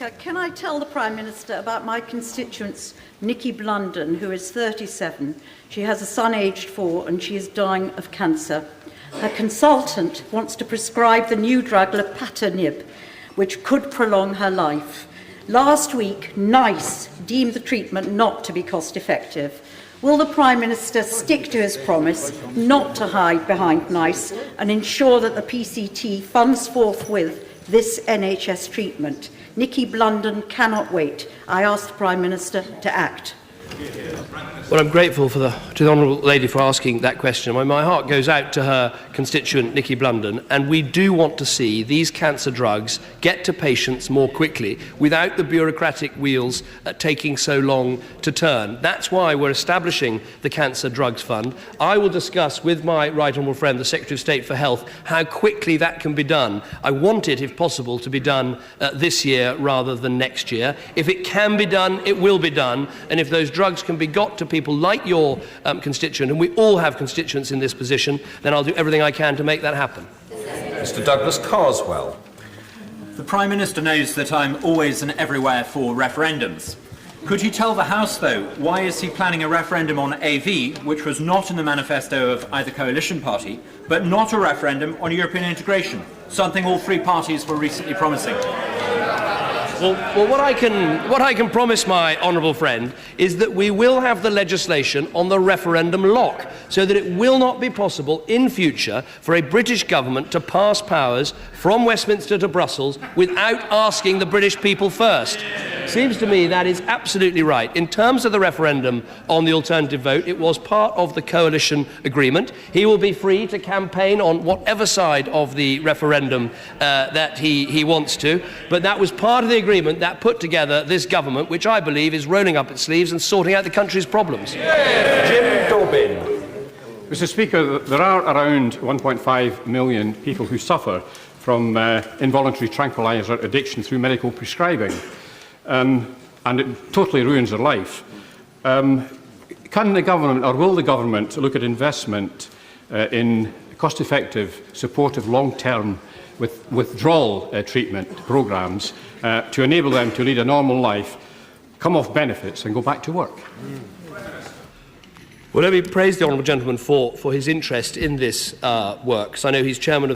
Speaker, can I tell the Prime Minister about my constituent, Nicky Blunden, who is 37. She has a son aged 4 and she is dying of cancer. Her consultant wants to prescribe the new drug Lepatinib, which could prolong her life. Last week, NICE deemed the treatment not to be cost-effective. Will the Prime Minister stick to his promise not to hide behind NICE and ensure that the PCT funds forthwith this NHS treatment? Nicky Blunden cannot wait. I ask the Prime Minister to act. Well, I'm grateful to the Honourable Lady for asking that question. My heart goes out to her constituent, Nicky Blunden, and we do want to see these cancer drugs get to patients more quickly without the bureaucratic wheels taking so long to turn. That's why we're establishing the Cancer Drugs Fund. I will discuss with my right honourable friend, the Secretary of State for Health, how quickly that can be done. I want it, if possible, to be done this year rather than next year. If it can be done, it will be done, and if those drugs can be got to people like your constituent, and we all have constituents in this position, then I'll do everything I can to make that happen. Mr. Douglas Carswell. The Prime Minister knows that I'm always and everywhere for referendums. Could he tell the House, though, why is he planning a referendum on AVI, which was not in the manifesto of either coalition party, but not a referendum on European integration, something all three parties were recently promising? Well, what I can promise my honourable friend is that we will have the legislation on the referendum lock, so that it will not be possible in future for a British government to pass powers from Westminster to Brussels without asking the British people first. Seems to me that is absolutely right. In terms of the referendum on the alternative vote, it was part of the coalition agreement. He will be free to campaign on whatever side of the referendum that he wants to, but that was part of the agreement that put together this government, which I believe is rolling up its sleeves and sorting out the country's problems. Jim Dobbin. Mr. Speaker, there are around 1.5 million people who suffer from involuntary tranquiliser addiction through medical prescribing, and it totally ruins their life. Can the government, or will the government, look at investment in cost-effective, supportive, long-term withdrawal treatment programmes to enable them to lead a normal life, come off benefits and go back to work? Well, let me praise the honourable gentleman for his interest in this work, because I know he's chairman of